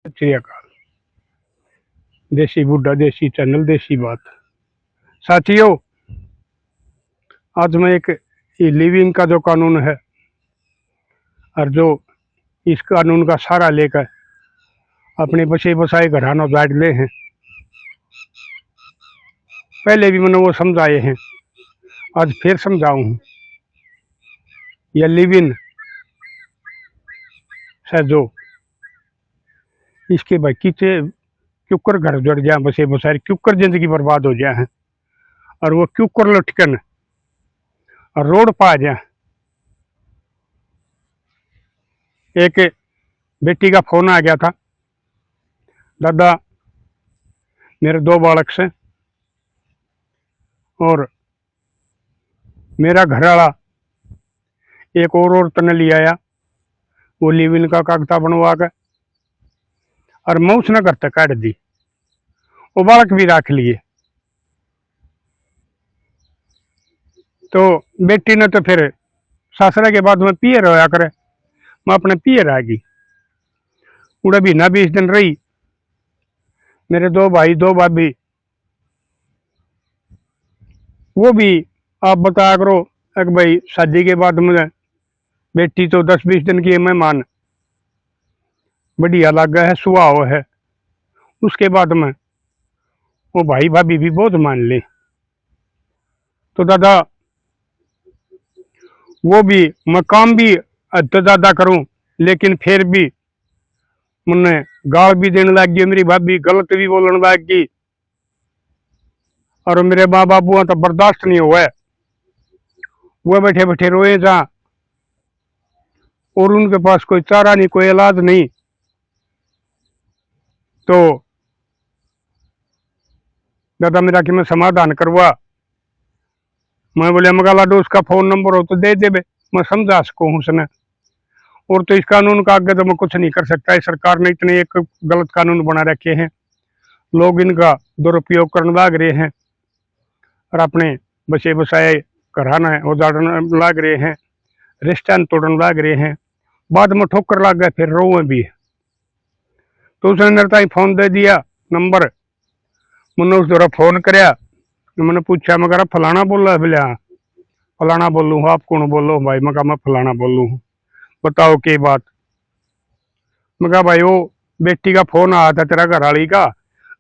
श्री अकाल। देसी बुड्ढा देसी चैनल देसी बात। साथियों, आज मैं एक लिविंग का जो कानून है और जो इस कानून का सहारा लेकर अपने बसे बसाए घराना बैठ ले हैं, पहले भी मैंने वो समझाए हैं, आज फिर समझाऊं हूँ। यह लिविंग है जो इसके भाई किचे क्यूकर घर जड़ जाए, बसे बसाए क्यूकर जिंदगी बर्बाद हो जाए हैं और वो क्यूकर लटकन और रोड पा जाए। एक बेटी का फोन आ गया था, दादा मेरे 2 बालक से और मेरा घर वाला एक और औरत ने ले आया, वो लिविन का कागजा बनवा के और मैं उसने घर तक काट दी, वो बालक भी रख लिए। तो बेटी ने तो फिर सासरा के बाद में पियर होया करे, मैं अपने पियर आ गई। पूरा महीना 20 दिन रही। मेरे 2 भाई 2 भाभी, वो भी आप बताया करो एक भाई शादी के बाद में बेटी तो 10-20 दिन की मेहमान बढ़िया लगा है, सुहाव है। उसके बाद में वो भाई भाभी भी बहुत मान ले। तो दादा वो भी मैं काम भी हद से ज्यादा करूं, लेकिन फिर भी मुन्ने गाल भी देने लग गई, मेरी भाभी गलत भी बोलने लग गई और मेरे माँ बाबू तो बर्दाश्त नहीं हुआ। वो बैठे बैठे रोए जा और उनके पास कोई चारा नहीं, कोई इलाज नहीं। तो दादा मेरा कि मैं समाधान करवा। मैं बोले मगाला डोस का फोन नंबर हो तो दे दे, मैं समझा सकूँ उसने। और तो इस कानून का आगे तो मैं कुछ नहीं कर सकता है। सरकार ने इतने एक गलत कानून बना रखे हैं, लोग इनका दुरुपयोग करने लग रहे हैं और अपने बसे बसाए घराना उजाड़ने लग रहे हैं, रिश्ता तोड़ने लग रहे हैं। बाद में ठोकर लग गए फिर रोए भी। तो उसने मेरे ताई फोन दे दिया नंबर, मैंने उस दौरा फोन कराया। मैंने पूछा, मैं कहा फलाना बोल रहा है? बोले हाँ फलाना बोलूँ। आप कौन बोलो भाई? मैं कहा मैं फलाना बोलूँ, बताओ क्या बात? मैं कहा भाई वो बेटी का फोन आया था तेरा घर वाली का,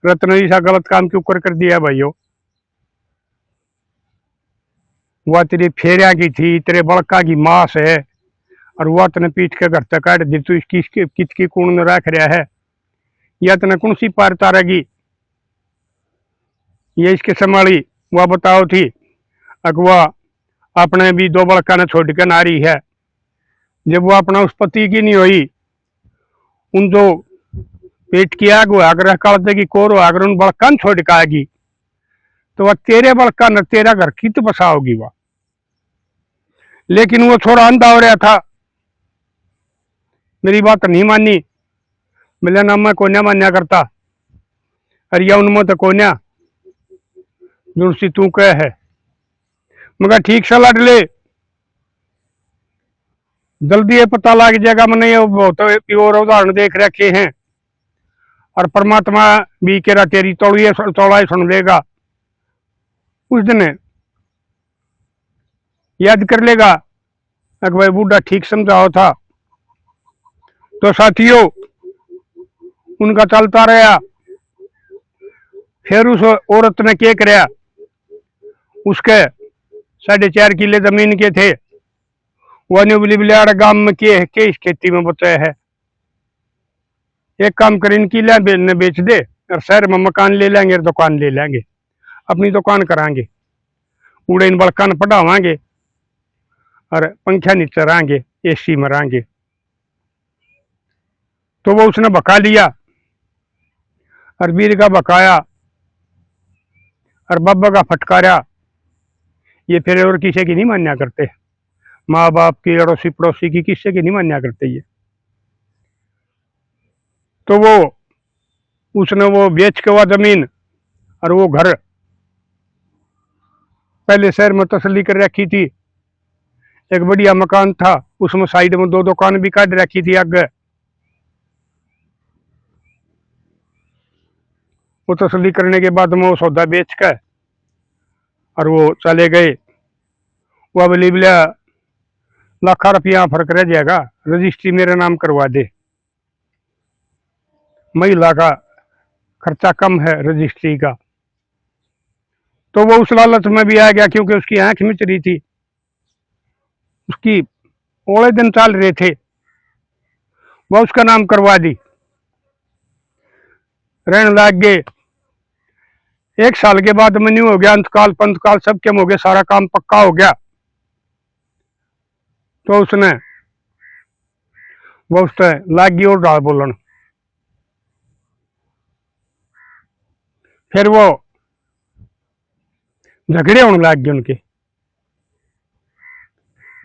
रत्न जी सा गलत काम क्यों कर दिया भाई? वह तेरी फेरिया की थी, तेरे बड़का की मास है और वह तने पीट के घर तक काट दी। तू इसकी किसकी कूण में रख रहा है? या तने कौन सी पार तारेगी? ये इसके संभाली वह बताओ थी। अगवा अपने भी 2 बड़का ने छोड़ के नारी है, जब वो अपना उस पति की नहीं हुई, उन जो पेट की आग आगर कालते की कोर आगर उन बड़का ने छोड़ के आएगी, तो वह तेरे बड़का न तेरा घर की तो बसाओगी वह। लेकिन वो थोड़ा अंधा हो रहा था, मेरी बात नहीं मानी। मिला ना मैं कोन्या मान्या करता, अरे या उनमें तो कोन्या जुड़सी तू कह है। मगर ठीक सा लड़ ले, जल्दी ये पता लग जाएगा। मैंने ये बहुत और उदाहरण देख रखे हैं और परमात्मा भी कह तेरी तौड़ाई सुन लेगा। उस दिन याद कर लेगा अगर भाई बूढ़ा ठीक समझाओ था। तो साथियों, उनका चलता रहा। फिर उस औरत ने क्या कराया, उसके 4.5 किले जमीन के थे, वह बिलियाड़ गांव में के इस खेती में बचाया है। एक काम कर, इनकी ने बेच दे और शहर में मकान ले लेंगे और दुकान ले लेंगे, अपनी दुकान कराएंगे, उड़े इन बड़का ने पढ़ावांगे और पंखा नीचे रहेंगे, एसी में रहेंगे। तो वो उसने बका लिया और वीर का बकाया और बाबा का फटकारा। ये फिर और किसी की नहीं मान्या करते, माँ बाप की, अड़ोसी पड़ोसी की, किसी की नहीं मान्या करते ये। तो वो उसने वो बेच के वह जमीन और वो घर पहले शहर में तसल्ली कर रखी थी। एक बढ़िया मकान था, उसमें साइड में 2 दुकान भी काट रखी थी आगे। वो तसल्ली करने के बाद में वो सौदा बेच कर और वो चले गए। वो बोली बोला लाखा रुपया फर्क रह जाएगा, रजिस्ट्री मेरे नाम करवा दे। महिला का खर्चा कम है रजिस्ट्री का। तो वो उस लालच में भी आ गया, क्योंकि उसकी आंख मिच रही थी, उसकी ओले दिन चल रहे थे, वह उसका नाम करवा दी, रहने लग गए। 1 साल के बाद में न्यू हो गया, अंतकाल पंतकाल सब कम हो गया, सारा काम पक्का हो गया। तो उसने वो उससे लाग गई और डाल बोलन। फिर वो झगड़े होने लग गए उनके।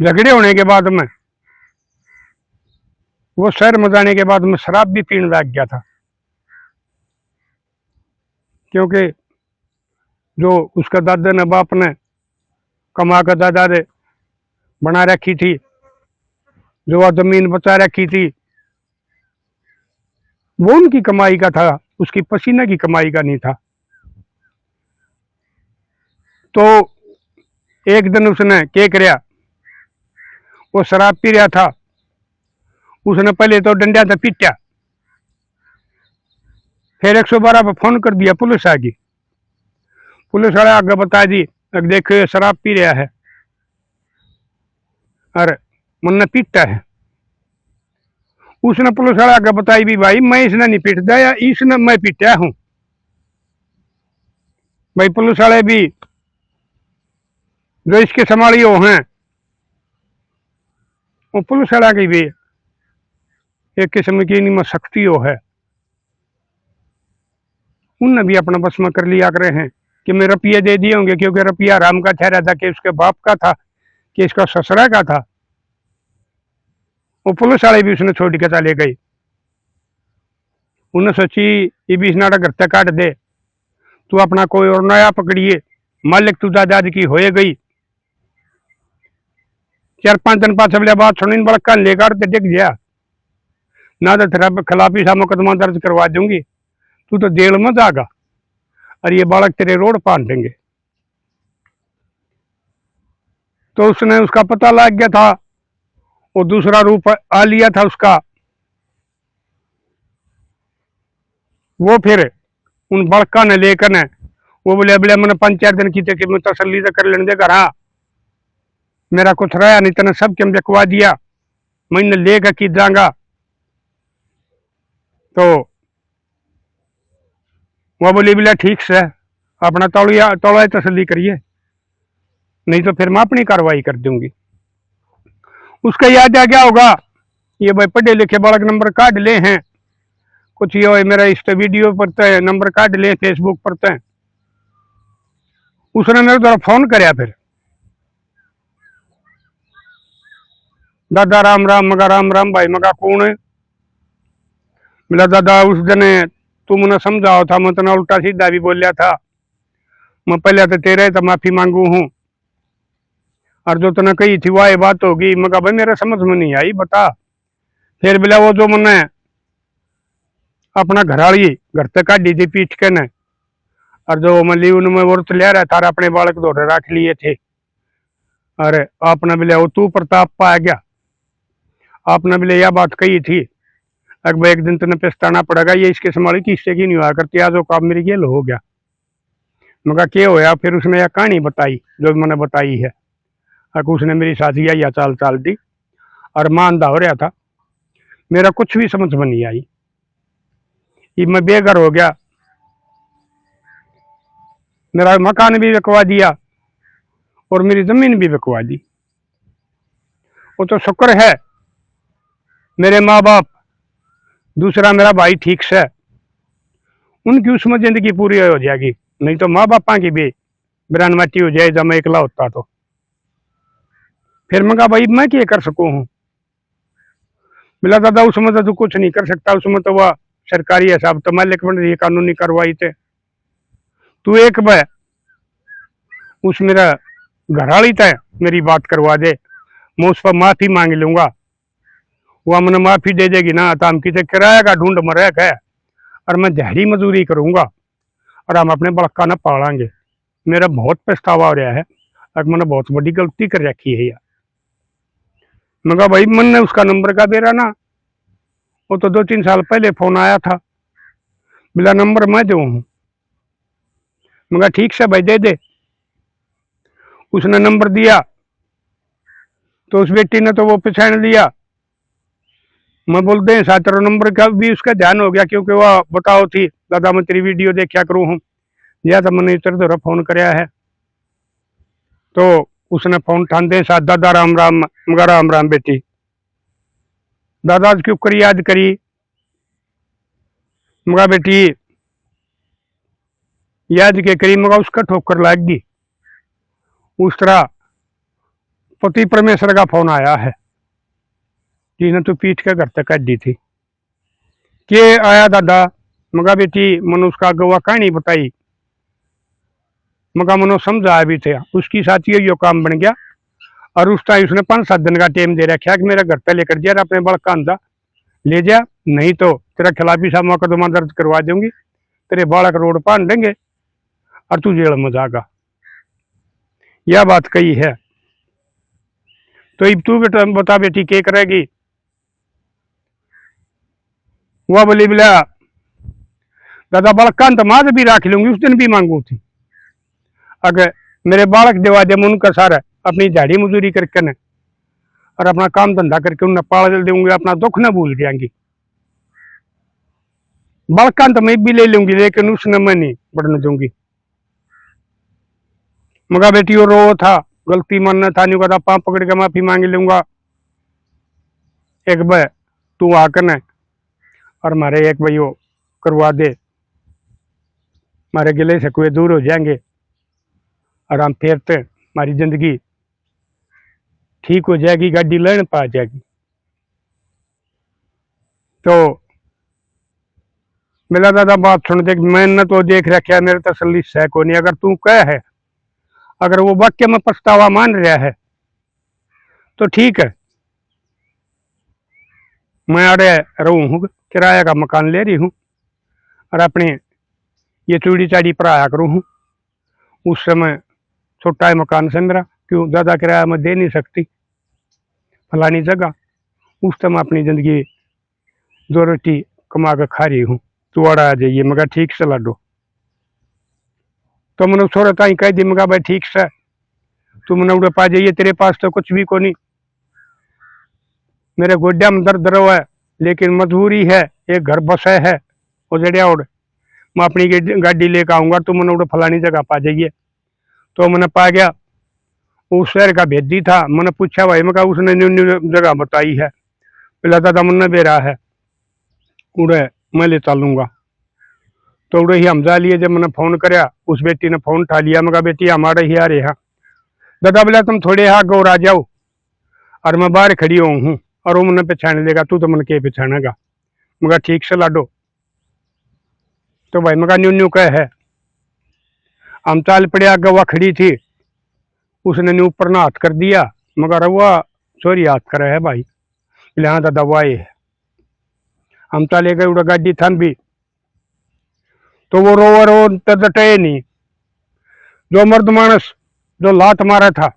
झगड़े होने के बाद में वो शहर में जाने के बाद में शराब भी पीने लग गया था, क्योंकि जो उसका दादा ने बाप ने कमा कर दादा ने बना रखी थी, जो वह जमीन बचा रखी थी, वो उनकी कमाई का था, उसकी पसीने की कमाई का नहीं था। तो एक दिन उसने क्या किया, वो शराब पी रहा था, उसने पहले तो डंडा से पीटा, फिर 112 पर फोन कर दिया, पुलिस आ गई। पुलिस वाले आगे बता दी, देखो ये शराब पी रहा है और मन पीटता है। उसने पुलिस वाले आगे बताई भी, भाई मैं इसने नहीं पीटता, या इसने मैं पीटा हूं। भाई पुलिस वाले भी जो इसके संभाली हो हैं, वो पुलिस वाला की भी एक किस्म की इनमें शक्ति हो है। उनने भी अपना बस में कर लिया करे हैं कि मैं रुपये दे दिए होंगे, क्योंकि रुपया राम का ठहरा था, कि उसके बाप का था, कि इसका ससुरा का था। वो पुलिस वाले भी उसने छोड़ के चले गए। उन्हें सोची ये भी इसनाड़ा घर तक काट दे, तू अपना कोई और नया पकड़िए, मालिक तू दादाजी की होए गई। 4-5 दिन पास बात सुनी, बड़का लेकर डिग गया ना, तो तेरा खिलाफी सा मुकदमा दर्ज करवा दूंगी, तू तो जेल में जाएगा और ये बालक तेरे रोड पान देंगे। तो उसने उसका पता लग गया था, वो दूसरा रूप आ लिया था उसका। वो फिर उन बड़का ने लेकर ने वो बोले बोले मैंने 5-4 दिन की थी, मैं तसल्ली से कर लेने दे घर, हाँ मेरा कुछ रहा नहीं, तेने सब के बिकवा दिया, मैंने लेकर की जाऊंगा। तो वह बोली बोला ठीक से अपना तौलिया तसल्ली करिए, नहीं तो फिर मैं अपनी कार्रवाई कर दूंगी। उसका याद आ गया होगा, ये भाई पढ़े लिखे बालक नंबर काट ले हैं, कुछ ये मेरा इस वीडियो पढ़ते हैं, नंबर काट ले, फेसबुक पढ़ते हैं। उसने मेरे द्वारा फोन कराया, फिर दादा राम राम, मगा राम राम भाई, मगा कौन है? बोला दादा उस दिन तू मैंने समझाओ था, मैं तना उल्टा सीधा भी बोलिया था, मैं पहले तो तेरे तो माफी मांगू हूं, और जो तने कही थी वह बात होगी। मगा भाई मेरा समझ में नहीं आई, बता। फिर बोला वो जो मैंने अपना घराली घर तक काटी थी पीट के ने, और जो मली उनमें व्रत लिया रहा था, अपने बालक दौड़े रख लिए थे, अरे आपने बोले वो तू प्रताप पा गया, आपने बोले यह बात कही थी, अकबर एक दिन तुमने पछताना पड़ेगा, ये इसके संभाली किससे की नहीं हुआ करती, आज वो काम मेरी गेल हो गया। मगर क्या होया, फिर उसने यह कहानी बताई जो मैंने बताई है, अगर उसने मेरी साथी या चाल चाल दी, और मां अंधा हो रहा था, मेरा कुछ भी समझ में नहीं आई। ये मैं बेघर हो गया, मेरा मकान भी बिकवा दिया और मेरी जमीन भी बिकवा दी। वो तो शुक्र है मेरे माँ बाप, दूसरा मेरा भाई ठीक से, उनकी उसमें जिंदगी पूरी हो जाएगी, नहीं तो माँ बापा की भी बिरानमती हो जाए जब मैं इकला होता तो। फिर मैं कहा भाई मैं क्या कर सकूं हूँ? मिला दादा उसमें तो तू कुछ नहीं कर सकता, उसमें तो वह सरकारी हिसाब तो मालिक बन रही कानूनी कार्रवाई थे, तू एक बार उस मेरा घराली तय मेरी बात करवा दे, मैं उस पर माफी मांग लूंगा, वह मैंने माफी दे देगी ना, तो हम किसी किराया का ढूंढ मरे है और मैं दिहाड़ी मजदूरी करूंगा, और हम अपने बड़का न पालांगे। मेरा बहुत पछतावा हो रहा है, अगर मैंने बहुत बड़ी गलती कर रखी है यार। मैं कहा भाई मन ने उसका नंबर का दे रहा ना, वो तो 2-3 साल पहले फोन आया था, बिला नंबर मैं दू हूँ। मैं कहा ठीक से भाई दे दे। उसने नंबर दिया तो उस बेटी ने तो वो पहचान लिया। मैं बोलते हैं साथ नंबर का भी उसका ध्यान हो गया, क्योंकि वह बताओ थी दादा मैं तेरी वीडियो देखा करूँ हूँ, या तो मैंने इतर उधर फोन कराया है। तो उसने फोन ठान दे साथ दादा राम राम। मगा राम राम बेटी। दादा आज क्यों करी याद करी। मगा बेटी याद के करी, मगा उसका ठोकर लाग गई। उस तरह पति परमेश्वर का फोन आया है, जिसने तो पीठ के घर तक काट दी थी। के आया दादा। मगा बेटी मनो उसका गवा कहानी बताई। मगा मनो समझाया भी थे, उसकी साथी यो काम बन गया। और उस टाइम उसने 5-7 दिन का टाइम दे रखा कि मेरा घर पे लेकर जा, अपने बड़का अंदा ले जा, नहीं तो तेरा खिलाफी सा मुकदमा दर्ज करवा दूंगी, तेरे बालक रोड पान देंगे और तू जेल में जाएगा। यह बात कही है। तो अब तू बेटा बता बेटी क्या करेगी। वह बोली बोला दादा बालक तो माज भी राख लूंगी, उस दिन भी मांगू थी। अगर मेरे बालक दिवा दे उनका सारा अपनी झाड़ी मजूरी करके न और अपना काम धंधा करके उन्हें पाल दूंगी, अपना दुख न भूल जाएंगी। बालका तो मैं भी ले लूंगी, लेकिन उसने मैं नहीं बढ़ने दूंगी। मगा बेटी वो रो था, गलती मानना था, नहीं कहता पाँव पकड़ के माफी मांग लूंगा। एक भाई तू आकर न और मारे एक भाई वो करवा दे, मारे गिले से कोई दूर हो जाएंगे और हम फिर तो हमारी जिंदगी ठीक हो जाएगी, गाड़ी लेने पा जाएगी। तो मेरा दादा बात सुन देख, मैंने तो देख रखा मेरे तसल्ली है को नहीं। अगर तू कह है, अगर वो वाक्य में पछतावा मान रहा है तो ठीक है, मैं अरे रहूं हूँ, किराया का मकान ले रही हूँ और अपने ये चूड़ी चाड़ी पढ़ाया करूँ हूँ। उस समय छोटा है मकान से मेरा, क्यों ज़्यादा किराया मैं दे नहीं सकती फलानी जगह। उस समय अपनी ज़िंदगी 2 रोटी कमा कर खा रही हूँ, तू अड़ा आ जाइए। मगर ठीक से लाडो। तो मैंने छोरा ताई कह दी, मगा भाई ठीक से तू मैंने उड़े पा जाइए, तेरे पास तो कुछ भी को नहीं, मेरे गोड्या में दर्द रहो है, लेकिन मजबूरी है, एक घर बसा है वो जड़िया उड़, मैं अपनी गाड़ी लेकर आऊँगा, तो मैंने उड़े फलानी जगह पा जाइए। तो मैंने पा गया, उस शहर का भेजी था। मैंने पूछा भाई, मैं कहा उसने न्यू न्यू जगह बताई है, पिला दादा मुन्ना बेरा है, उड़े मैं ले चलूंगा। तो उड़े ही हम जा लिए। जब मैंने फोन कराया, उस बेटी ने फोन उठा लिया। मैं कहा बेटी हमारे ही आ रहे हैं। दादा बोला तुम थोड़े यहाँ गौर आ जाओ, और मैं बाहर खड़ी हूँ और वो मैंने पहचान लेगा, तू तो मन के पहचानेगा। मगर ठीक से लाडो। तो भाई मगा न्यू न्यू कह है, हम चाल पड़े, आगे वह खड़ी थी, उसने न्यू ऊपर ना हाथ कर दिया। मगर वह चोरी हाथ करे है भाई, हाँ दादा वाई है। हम चले गए, उड़ा गाड़ी थम भी, तो वो रो डटे नहीं। जो मर्द मानस जो लात मारा था,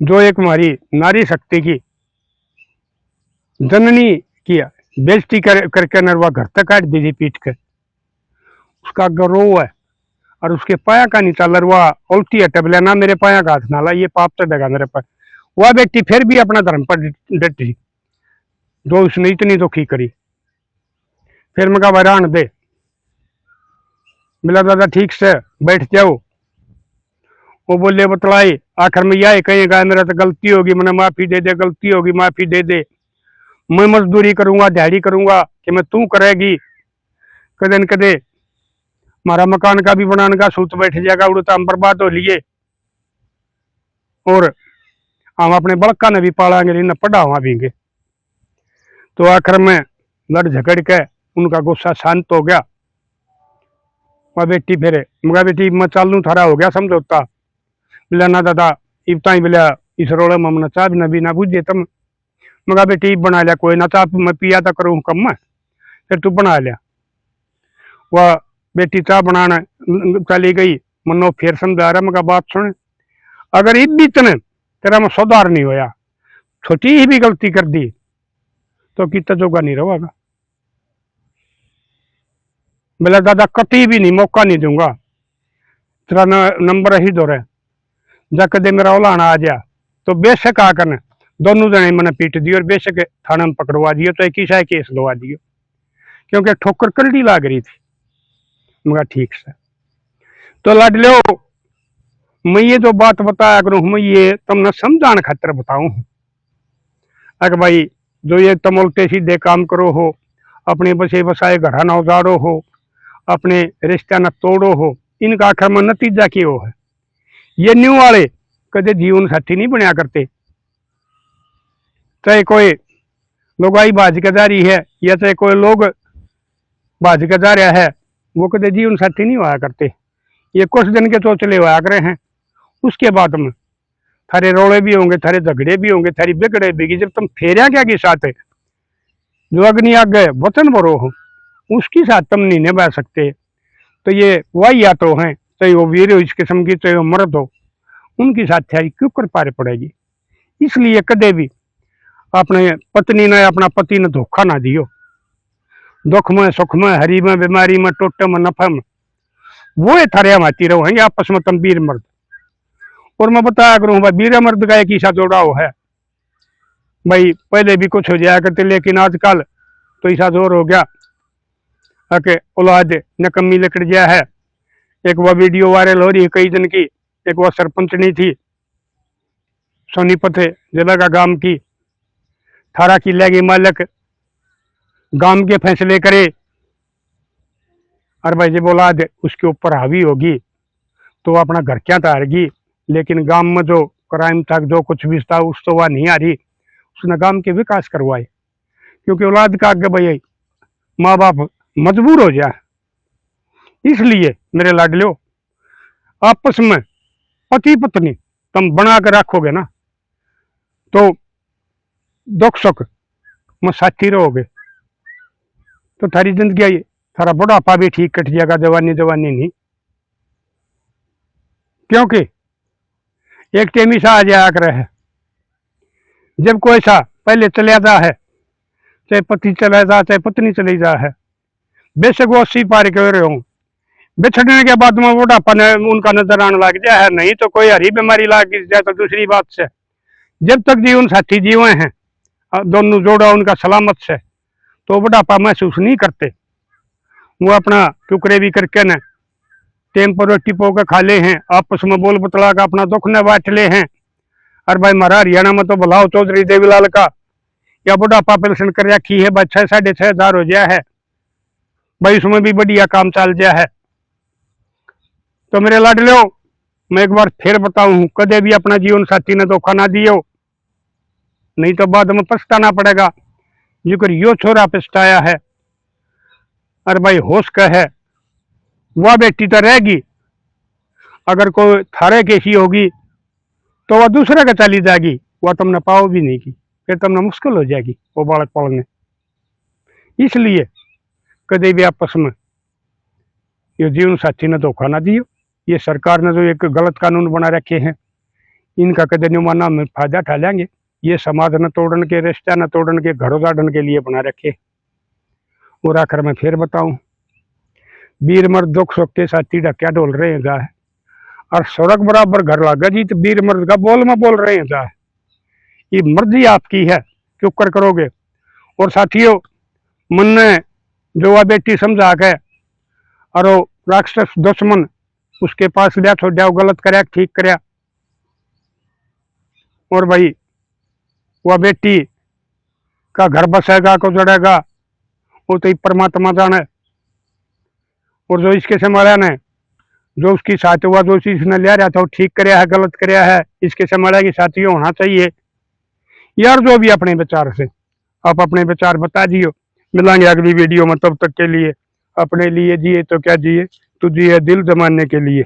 जो एक हमारी नारी शक्ति की जननी की बेइज्जती करके नरवा घर तक काट दी थी पीट कर, उसका रो है। और उसके पाया का नीचा लरवा उल्टी है, टबले ना मेरे पाया का हाथ नाला, ये पाप तो देगा मेरे पर। वह व्यक्ति फिर भी अपना धर्म पर डटी, जो उसने इतनी दुखी करी। फिर मैं कहा वैरान दे, मिला दादा ठीक से बैठ जाओ। वो बोले बतलाई, आखिर में यह कहेगा मेरा तो गलती होगी, मैंने माफी दे दे, गलती होगी माफी दे दे, मैं मजदूरी करूंगा, दिहाड़ी करूंगा कि मैं तू करेगी कदे न कदे, हमारा मकान का भी बनाने का सूत बैठ जाएगा, उड़ो तो हम बर्बाद हो लिए और हम अपने बड़का ने भी पालांगे, न पढ़ावा भी। तो आखिर में लड़ झगड़ के उनका गुस्सा शांत हो गया। वह बेटी फिर मगा बेटी मैं चालू थारा हो गया समझौता। बोला ना दादा इब ताई बोला इस रोड़े में हमने चाह भी ना बुझे तुम। मगा बेटी बना लिया, कोई ना चाह मैं पिया तो करूँ कम में, फिर तू बना लिया। वह बेटी चाह बनाने चली गई, मनो फिर समझा रहा, मगर बात सुन, अगर इस बीच ने तेरा में सुधार नहीं होया, छोटी ही भी गलती कर दी तो कितना जोगा नहीं रहेगा। बोला दादा कति भी नहीं, मौका नहीं दूंगा, तेरा नंबर ही दो रहे, जा कदे मेरा ओलाना आ जा तो बेशक आकर दोनों जने मैंने पीट दी और बेशक थाने में पकड़वा दियो, तो एक ही शायद केस लगा दियो, क्योंकि ठोकर कलड़ी लाग रही थी। मगर ठीक से तो लड़ लो, मैं ये जो बात बताया करूं, मैं ये तुमने समझाने खातिर बताऊं। अगर भाई जो ये तुम उल्टे सीधे काम करो हो, अपने बसे बसाए घर न उजाड़ो हो, अपने रिश्ता न तोड़ो हो, इनका आखिर में नतीजा क्यों है? ये न्यू वाले कदे जीवन साथी नहीं बनया करते, चाहे कोई लुगाई बाज के जा रही है या चाहे कोई लोग बाज के जा रहा है, वो कदे जीवन साथी नहीं हुआ करते। ये कुछ दिन के चोचले हुआ करे हैं, उसके बाद में थारे रोड़े भी होंगे, थारे झगड़े भी होंगे, थारी बिगड़े भी। जब तुम फेरिया क्या के साथ है, जो अग्नि आगे वचन भरो हो, उसकी साथ तुम नहीं निभा सकते, तो ये वही या तो है, चाहे वो वीर हो इस किस्म की, चाहे वो मर्द हो, उनकी साथ थारी क्यों कर पार पड़ेगी। इसलिए कदे भी अपने पत्नी ने अपना पति ने धोखा ना दियो। दुख में सुख में, हरी में बीमारी में, टोटे में नफे में, वो थारे आती रहो है आपस में तुम वीर मर्द। और मैं बताया करूँ भाई, वीर मर्द का एक ईसा जोड़ा हो है भाई, पहले भी कुछ हो जाया करते, लेकिन आजकल तो ईसा जोर हो गया कि औलाद नकम्मी लकड़ गया है। एक वह वीडियो वायरल हो रही है कई दिन की, एक वह सरपंचनी थी सोनीपत जिला का गांव की, 18 किले की मालिक, गांव के फैसले करे, और भाई जब औलाद उसके ऊपर हावी होगी तो अपना घर क्या तारेगी। लेकिन गांव में जो क्राइम था, जो कुछ भी था, उस तो वह नहीं आ रही, उसने गांव के विकास करवाए, क्योंकि औलाद का आगे भाई माँ बाप मजबूर हो जाए। इसलिए मेरे लाडलो, आपस में पति पत्नी तुम बना कर रखोगे ना, तो दुख सुख में साथी रहोगे, तो थारी जिंदगी आई, थारा बुढ़ापा भी ठीक कट जाएगा, जवानी जवानी नहीं। क्योंकि एक टेमी सा आ जाया कर है, जब कोई सा पहले चले जा है, चाहे पति चला जा चाहे पत्नी चली जा है, बेशक वो 80 पार के रहे हो, बिछड़ने के बाद में बुढ़ापा ने उनका नजर आने लग जाए है, नहीं तो कोई हरी बीमारी लग जाए। तो दूसरी बात से, जब तक जीवन साथी जीवे हैं, दोनों जोड़ा उनका सलामत से, तो बुढ़ापा महसूस नहीं करते। वो अपना टुकड़े भी करके न टेम पर रोटी पो के खा ले हैं, आपस में बोल बतला का अपना दुख न बांट ले हैं। और भाई हमारा हरियाणा में तो बुलाओ चौधरी देवीलाल का या बुढ़ापा पेंशन कर रखी है भाई, 6 साढ़े 6 हजार हो गया है भाई, उसमें भी बढ़िया काम चल गया है। तो मेरे लाडलो, मैं एक बार फिर बताऊं, कदे भी अपना जीवन साथी ने धोखा ना दियो, नहीं तो बाद में पछताना पड़ेगा। जिकर यो छोरा पछताया है, और भाई होश का है, वह बेटी तो रहेगी, अगर कोई थारे कैसी होगी तो वह दूसरे का चली जाएगी, वह तुमने पाओ भी नहीं की, फिर तुमने मुश्किल हो जाएगी वो बालक पालने। इसलिए कदे भी आपस में ये जीवन साथी ने धोखा ना दियो। ये सरकार ने जो एक गलत कानून बना रखे हैं, इनका कदे निमाना में फायदा उठा लेंगे। ये समाज न तोड़न के, रिश्ता न तोड़न के, घर उजाड़न के लिए बना रखे। और आखिर में फिर बताऊं, वीर मर्द दुख सुख के साथी ढक्या डोल रहे हैं जा है, और सड़क बराबर घर लागा जी, तो वीर मर्द का बोल में बोल रहे हैं जा है। ये मर्जी आपकी है क्यों कर करोगे। और साथियों, मन ने जो वह बेटी समझा के और वो राक्षस दुश्मन उसके पास लिया, छोड़ा, गलत कराया ठीक कराया, और भाई वह बेटी का घर बसेगा को जड़ेगा वो तो परमात्मा जाने। और जो इसके संभाला ने, जो उसकी साथ हुआ, जो चीज ने लिया रहा था वो ठीक कराया है, गलत कराया है, इसके संभाला की साथी होना चाहिए यार। जो भी अपने विचार से आप अपने विचार बता दियो। मिलेंगे अगली वीडियो में, तब तक के लिए अपने लिए जिए तो क्या जिए, तू जिए दिल जमाने के लिए।